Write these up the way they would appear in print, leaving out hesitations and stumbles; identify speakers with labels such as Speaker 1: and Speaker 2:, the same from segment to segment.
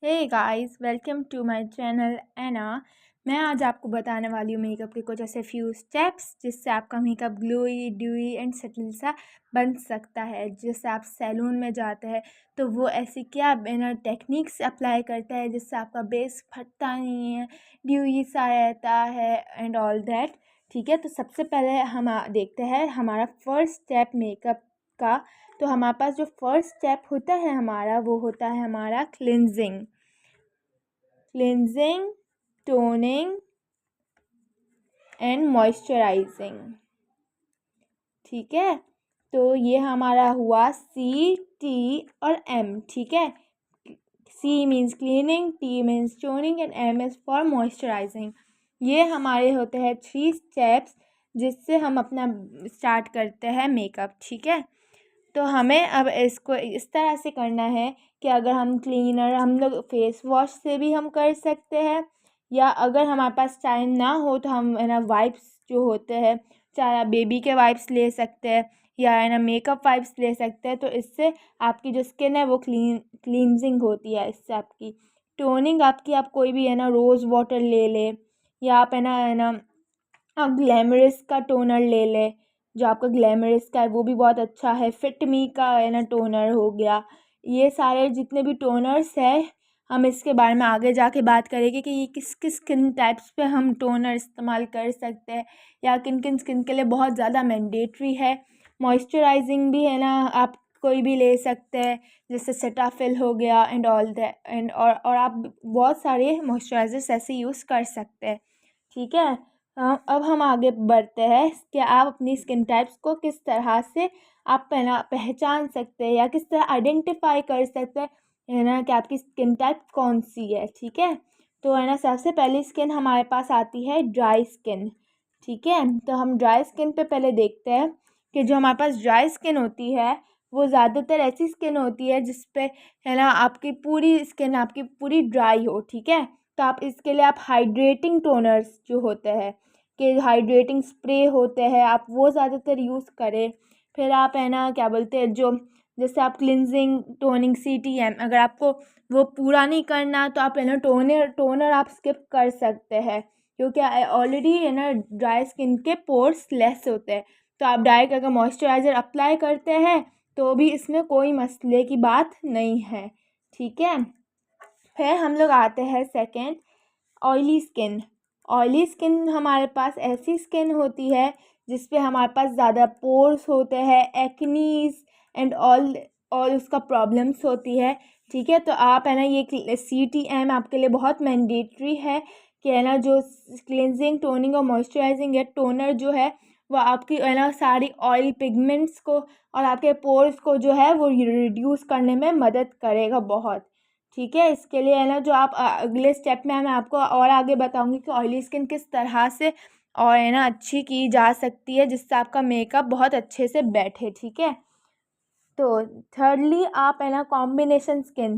Speaker 1: Hey guys, welcome to my channel एना। मैं आज आपको बताने वाली हूँ मेकअप के कुछ ऐसे फ्यू स्टेप्स जिससे आपका makeup glowy dewy and subtle सा बन सकता है। जैसे आप सैलून में जाते हैं तो वो ऐसी क्या बिना टेक्निक्स अप्लाई करता है जिससे आपका बेस फटता नहीं है, ड्यूई सा रहता है एंड ऑल दैट। ठीक है, तो सबसे पहले हम देखते हैं हमारा फर्स्ट स्टेप मेकअप का। तो हमारे पास जो फर्स्ट स्टेप होता है हमारा, वो होता है हमारा क्लिनजिंग। Toning and moisturising. ठीक है, तो ये हमारा हुआ सी, टी और एम। ठीक है, C means cleaning, T means toning and M is for moisturising. ये हमारे होते हैं 3 स्टेप्स जिससे हम अपना स्टार्ट करते हैं मेकअप। ठीक है, तो हमें अब इसको इस तरह से करना है कि अगर हम क्लीनर, हम लोग फेस वॉश से भी हम कर सकते हैं, या अगर हमारे पास टाइम ना हो तो हम है ना वाइप्स जो होते हैं, चाहे आप बेबी के वाइप्स ले सकते हैं या है ना मेकअप वाइप्स ले सकते हैं। तो इससे आपकी जो स्किन है वो क्लींजिंग होती है। इससे आपकी टोनिंग, आपकी आप कोई भी है ना रोज़ वाटर ले ले, या आप है ना आप ग्लैमरस का टोनर ले ले। जो आपका ग्लैमरस का है वो भी बहुत अच्छा है। फिट मी का है ना टोनर हो गया। ये सारे जितने भी टोनर्स है, हम इसके बारे में आगे जाके बात करेंगे कि ये किस किस स्किन टाइप्स पे हम टोनर इस्तेमाल कर सकते हैं, या किन किन स्किन के लिए बहुत ज़्यादा मैंडेटरी है। मॉइस्चराइजिंग भी है ना आप कोई भी ले सकते हैं, जैसे सेटाफिल हो गया एंड ऑल दैट एंड और आप बहुत सारे मॉइस्चराइजर्स ऐसे यूज़ कर सकते हैं। ठीक है, अब हम आगे बढ़ते हैं कि आप अपनी स्किन टाइप्स को किस तरह से आप पहचान सकते हैं या किस तरह आइडेंटिफाई कर सकते हैं, है ना, कि आपकी स्किन टाइप कौन सी है। ठीक है, तो है ना सबसे पहली स्किन हमारे पास आती है ड्राई स्किन। ठीक है, तो हम ड्राई स्किन पे पहले देखते हैं कि जो हमारे पास ड्राई स्किन होती है वो ज़्यादातर ऐसी स्किन होती है जिस पे है ना आपकी पूरी स्किन आपकी पूरी ड्राई हो। ठीक है, तो आप इसके लिए आप हाइड्रेटिंग टोनर्स जो होते हैं, कि हाइड्रेटिंग स्प्रे होते हैं, आप वो ज़्यादातर यूज़ करें। फिर आप है ना क्या बोलते हैं, जो जैसे आप क्लिनजिंग टोनिंग CTM, अगर आपको वो पूरा नहीं करना तो आप है ना टोनर आप स्किप कर सकते हैं, क्योंकि ऑलरेडी है ना ड्राई स्किन के पोर्स लेस होते हैं। तो आप डायरेक्ट अगर मॉइस्चराइज़र अप्लाई करते हैं तो भी इसमें कोई मसले की बात नहीं है। ठीक है, फिर हम लोग आते हैं second, oily skin. Oily skin हमारे पास ऐसी स्किन होती है जिस पे हमारे पास ज़्यादा पोर्स होते हैं, एक्नीज एंड ऑल उसका प्रॉब्लम्स होती है। ठीक है, तो आप है ना ये CTM आपके लिए बहुत मैंडेटरी है कि है ना जो क्लिनजिंग टोनिंग और मॉइस्चराइजिंग है टोनर जो है वो आपकी है ना सारी ऑयल पिगमेंट्स को और आपके पोर्स को जो है वो रिड्यूस करने में मदद करेगा बहुत। ठीक है, इसके लिए है ना जो आप अगले स्टेप में मैं आपको और आगे बताऊंगी कि ऑयली स्किन किस तरह से और है ना अच्छी की जा सकती है जिससे आपका मेकअप बहुत अच्छे से बैठे। ठीक है, तो थर्डली आप है ना कॉम्बिनेशन स्किन।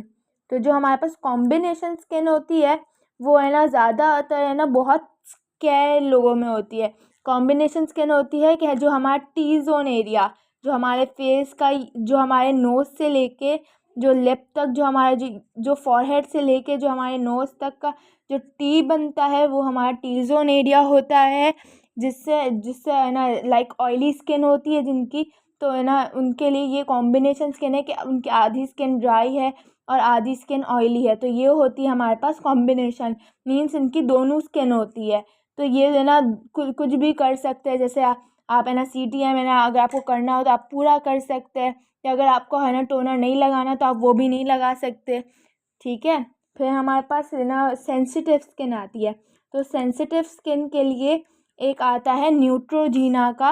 Speaker 1: तो जो हमारे पास कॉम्बिनेशन स्किन होती है वो है ना ज़्यादातर है ना बहुत स्केर लोगों में होती है। कॉम्बिनेशन स्किन होती है कि जो हमारा T जोन एरिया, जो हमारे फेस का, जो हमारे नोज़ से लेके जो लिप तक, जो हमारा जो फॉरहेड से लेके जो हमारे नोज़ तक का जो टी बनता है वो हमारा T जोन एरिया होता है। जिससे जिससे है ना लाइक ऑयली स्किन होती है जिनकी, तो है ना उनके लिए ये कॉम्बिनेशन स्किन है कि उनकी आधी स्किन ड्राई है और आधी स्किन ऑयली है। तो ये होती है हमारे पास कॉम्बिनेशन, मीन्स इनकी दोनों स्किन होती है। तो ये है ना कुछ भी कर सकते हैं। जैसे आप है ना CTM है ना अगर आपको करना हो तो आप पूरा कर सकते हैं, या अगर आपको है ना टोनर नहीं लगाना तो आप वो भी नहीं लगा सकते। ठीक है, फिर हमारे पास है ना सेंसिटिव स्किन आती है। तो सेंसिटिव स्किन के लिए एक आता है न्यूट्रोजीना का,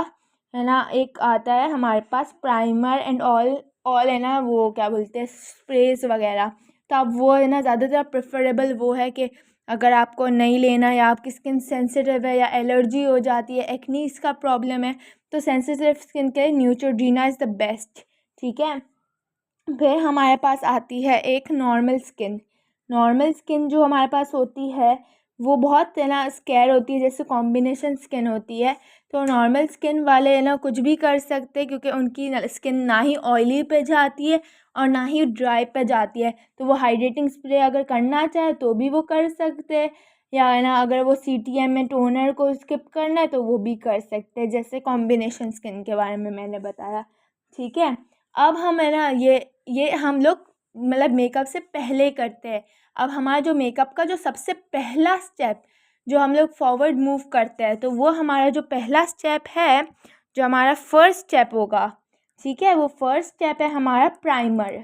Speaker 1: है ना एक आता है हमारे पास प्राइमर एंड ऑल है ना वो क्या बोलते हैं स्प्रेज वगैरह। तो आप वो है ना ज़्यादातर प्रेफरेबल वो है कि अगर आपको नहीं लेना या आपकी स्किन सेंसिटिव है या एलर्जी हो जाती है, एक्नीज का प्रॉब्लम है, तो सेंसिटिव स्किन के लिए न्यूट्रोजीना इज़ द बेस्ट। ठीक है, फिर हमारे पास आती है एक नॉर्मल स्किन। नॉर्मल स्किन जो हमारे पास होती है वो बहुत है ना स्केयर होती है, जैसे कॉम्बिनेशन स्किन होती है। तो नॉर्मल स्किन वाले है ना कुछ भी कर सकते हैं, क्योंकि उनकी स्किन ना ही ऑयली पे जाती है और ना ही ड्राई पे जाती है। तो वो हाइड्रेटिंग स्प्रे अगर करना चाहे तो भी वो कर सकते हैं, या है ना अगर वो CTM में टोनर को स्किप करना है तो वो भी कर सकते हैं, जैसे कॉम्बिनेशन स्किन के बारे में मैंने बताया। ठीक है, अब हम है ना ये हम लोग मतलब मेकअप से पहले करते हैं। अब हमारा जो मेकअप का जो सबसे पहला स्टेप जो हम लोग फॉरवर्ड मूव करते हैं, तो वो हमारा जो पहला स्टेप है, जो हमारा फर्स्ट स्टेप होगा, ठीक है, वो फर्स्ट स्टेप है हमारा प्राइमर।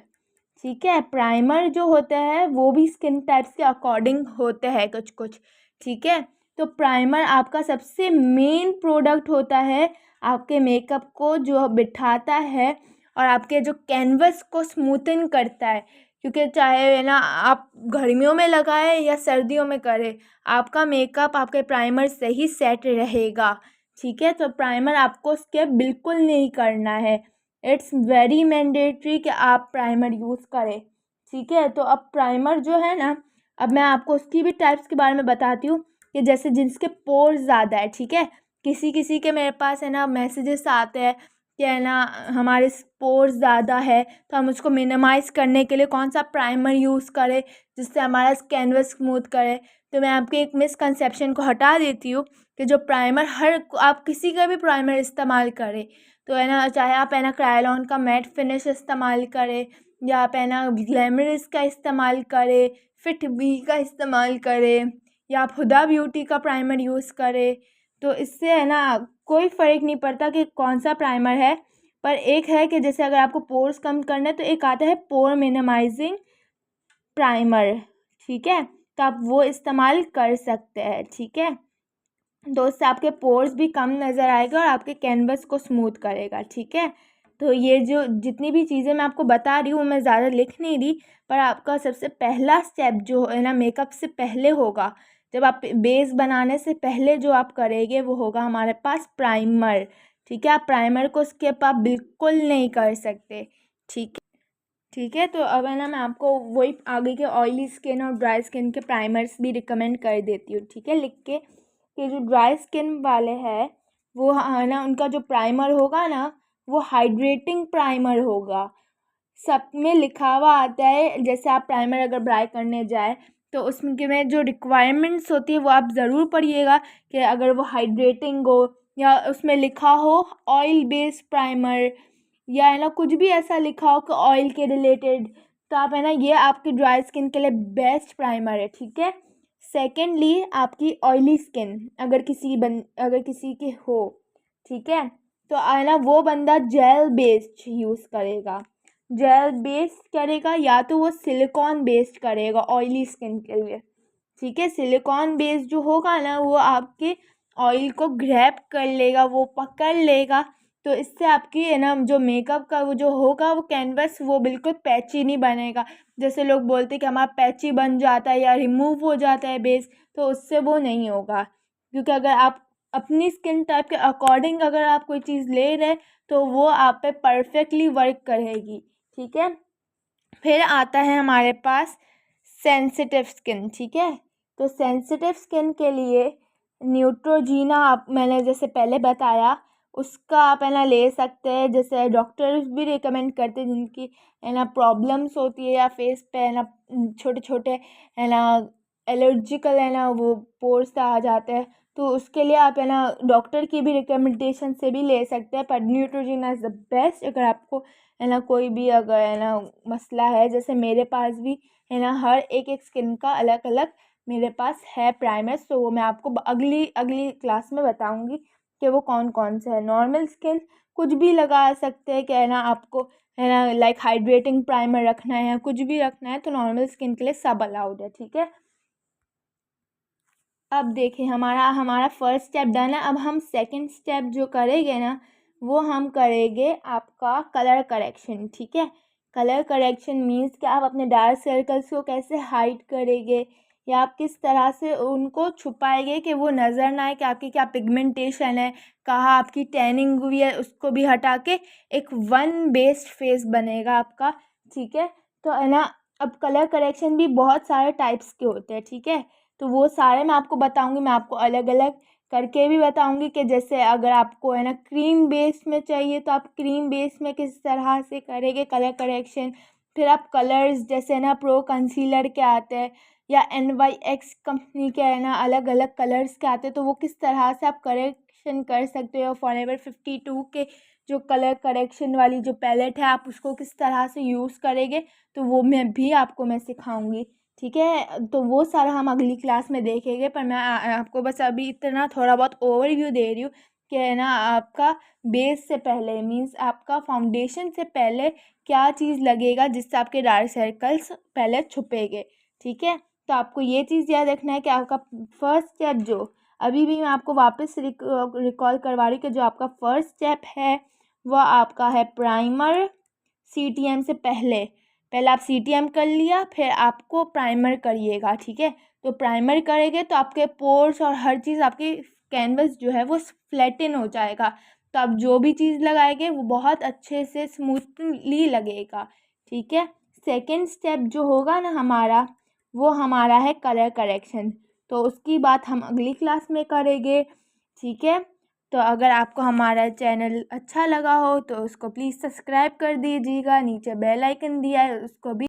Speaker 1: ठीक है, प्राइमर जो होता है वो भी स्किन टाइप्स के अकॉर्डिंग होते हैं कुछ कुछ। ठीक है, तो प्राइमर आपका सबसे मेन प्रोडक्ट होता है, आपके मेकअप को जो बिठाता है और आपके जो कैनवस को स्मूथन करता है। क्योंकि चाहे है ना आप गर्मियों में लगाए या सर्दियों में करें, आपका मेकअप आपके प्राइमर से ही सेट रहेगा। ठीक है, तो प्राइमर आपको स्किप बिल्कुल नहीं करना है। इट्स वेरी मैंडेटरी कि आप प्राइमर यूज़ करें। ठीक है, तो अब प्राइमर जो है ना, अब मैं आपको उसकी भी टाइप्स के बारे में बताती हूँ कि जैसे जिसके पोर्स ज़्यादा है, ठीक है, किसी किसी के मेरे पास है ना मैसेजेस आते हैं कि है ना हमारे पोर्स ज़्यादा है, तो हम उसको मिनिमाइज़ करने के लिए कौन सा प्राइमर यूज़ करें जिससे हमारा कैनवस स्मूथ करे। तो मैं आपके एक मिसकंसेप्शन को हटा देती हूँ कि जो प्राइमर आप किसी का भी प्राइमर इस्तेमाल करें, तो है ना चाहे आप है ना क्रायोलॉन का मैट फिनिश इस्तेमाल करें, या आप है ना ग्लैमरस का इस्तेमाल करें, फिट बी का इस्तेमाल करें, या आप हुदा ब्यूटी का प्राइमर यूज़ करें, तो इससे है ना कोई फ़र्क नहीं पड़ता कि कौन सा प्राइमर है। पर एक है कि जैसे अगर आपको पोर्स कम करना है तो एक आता है पोर मिनिमाइजिंग प्राइमर। ठीक है, तो आप वो इस्तेमाल कर सकते हैं। ठीक है, तो उससे आपके पोर्स भी कम नज़र आएगा और आपके कैनवस को स्मूथ करेगा। ठीक है, तो ये जो जितनी भी चीज़ें मैं आपको बता रही हूँ मैं ज़्यादा लिख नहीं रही, पर आपका सबसे पहला स्टेप जो है ना मेकअप से पहले होगा, जब आप बेस बनाने से पहले जो आप करेंगे वो होगा हमारे पास प्राइमर। ठीक है, आप प्राइमर को स्किप आप बिल्कुल नहीं कर सकते। ठीक है, तो अब है ना मैं आपको वही आगे के ऑयली स्किन और ड्राई स्किन के प्राइमर्स भी रिकमेंड कर देती हूँ। ठीक है, लिख के कि जो ड्राई स्किन वाले हैं वो है ना उनका जो प्राइमर होगा ना वो हाइड्रेटिंग प्राइमर होगा। सब में लिखा हुआ आता है, जैसे आप प्राइमर अगर बाय करने जाए तो उसके में जो रिक्वायरमेंट्स होती है वो आप ज़रूर पढ़िएगा कि अगर वो हाइड्रेटिंग हो, या उसमें लिखा हो ऑयल बेस्ड प्राइमर, या है ना कुछ भी ऐसा लिखा हो कि ऑयल के रिलेटेड, तो आप है ना ये आपकी ड्राई स्किन के लिए बेस्ट प्राइमर है। ठीक है, सेकेंडली आपकी ऑयली स्किन अगर किसी की हो, ठीक है, तो है ना वो बंदा जेल बेस्ड यूज़ करेगा। जेल बेस्ड करेगा या तो वो सिलिकॉन बेस्ड करेगा ऑयली स्किन के लिए। ठीक है, सिलिकॉन बेस्ड जो होगा ना वो आपके ऑयल को ग्रैब कर लेगा, वो पकड़ लेगा, तो इससे आपकी है ना जो मेकअप का वो जो होगा वो कैनवस वो बिल्कुल पैची नहीं बनेगा। जैसे लोग बोलते हैं कि हमारा पैची बन जाता है या रिमूव हो जाता है बेस, तो उससे वो नहीं होगा। क्योंकि अगर आप अपनी स्किन टाइप के अकॉर्डिंग अगर आप कोई चीज़ ले रहे तो वो आप पे परफेक्टली वर्क करेगी। ठीक है, फिर आता है हमारे पास सेंसिटिव स्किन। ठीक है, तो सेंसिटिव स्किन के लिए न्यूट्रोजीना मैंने जैसे पहले बताया उसका आप है ना ले सकते हैं। जैसे डॉक्टर्स भी रिकमेंड करते हैं जिनकी है ना प्रॉब्लम्स होती है या फेस पे है ना छोटे छोटे है ना एलर्जिकल है ना वो पोर्स आ जाते हैं, तो उसके लिए आप है ना डॉक्टर की भी रिकमेंडेशन से भी ले सकते हैं। पर न्यूट्रोजीना इज़ द बेस्ट अगर आपको है ना कोई भी अगर है ना मसला है। जैसे मेरे पास भी है ना हर एक एक स्किन का अलग अलग मेरे पास है प्राइमर्स, तो वो मैं आपको अगली अगली क्लास में बताऊंगी कि वो कौन कौन से है। नॉर्मल स्किन कुछ भी लगा सकते हैं कि है ना आपको है ना लाइक हाइड्रेटिंग प्राइमर रखना है या कुछ भी रखना है, तो नॉर्मल स्किन के लिए सब अलाउड है। ठीक है, अब देखिए हमारा हमारा फर्स्ट स्टेप डन है। अब हम सेकंड स्टेप जो करेंगे ना वो हम करेंगे आपका कलर करेक्शन। ठीक है, कलर करेक्शन मीन्स कि आप अपने डार्क सर्कल्स को कैसे हाइड करेंगे या आप किस तरह से उनको छुपाएंगे कि वो नज़र ना आए कि आपकी क्या पिगमेंटेशन है, कहाँ आपकी टैनिंग हुई है, उसको भी हटा के एक वन बेस्ड फेस बनेगा आपका। ठीक है, तो है ना अब कलर करेक्शन भी बहुत सारे टाइप्स के होते हैं। ठीक है, तो वो सारे मैं आपको बताऊँगी। मैं आपको अलग अलग करके भी बताऊँगी कि जैसे अगर आपको है ना क्रीम बेस में चाहिए तो आप क्रीम बेस में किस तरह से करेंगे कलर करेक्शन। फिर आप कलर्स जैसे ना प्रो कंसीलर के आते हैं या NYX कंपनी के है ना अलग अलग कलर्स के आते हैं, तो वो किस तरह से आप करेक्शन कर सकते हो। फॉरएवर 52 के जो कलर करेक्शन वाली जो पैलेट है आप उसको किस तरह से यूज़ करेंगे, तो वो मैं सिखाऊंगी। ठीक है, तो वो सारा हम अगली क्लास में देखेंगे, पर मैं आपको बस अभी इतना थोड़ा बहुत ओवरव्यू दे रही हूँ कि है ना आपका बेस से पहले मीन्स आपका फाउंडेशन से पहले क्या चीज़ लगेगा जिससे आपके डार्क सर्कल्स पहले छुपेंगे। ठीक है, तो आपको ये चीज़ याद रखना है कि आपका फर्स्ट स्टेप जो अभी भी मैं आपको वापस रिकॉल करवा रही हूँ कि जो आपका फर्स्ट स्टेप है वह आपका है प्राइमर। CTM से पहले आप CTM कर लिया, फिर आपको प्राइमर करिएगा। ठीक है, तो प्राइमर करेंगे तो आपके पोर्स और हर चीज़ आपकी कैनवस जो है वो फ्लैटन हो जाएगा, तो आप जो भी चीज़ लगाएंगे वो बहुत अच्छे से स्मूथली लगेगा। ठीक है, सेकेंड स्टेप जो होगा ना हमारा वो हमारा है कलर करेक्शन, तो उसकी बात हम अगली क्लास में करेंगे। ठीक है, तो अगर आपको हमारा चैनल अच्छा लगा हो तो उसको प्लीज़ सब्सक्राइब कर दीजिएगा। नीचे बेल आइकन दिया है उसको भी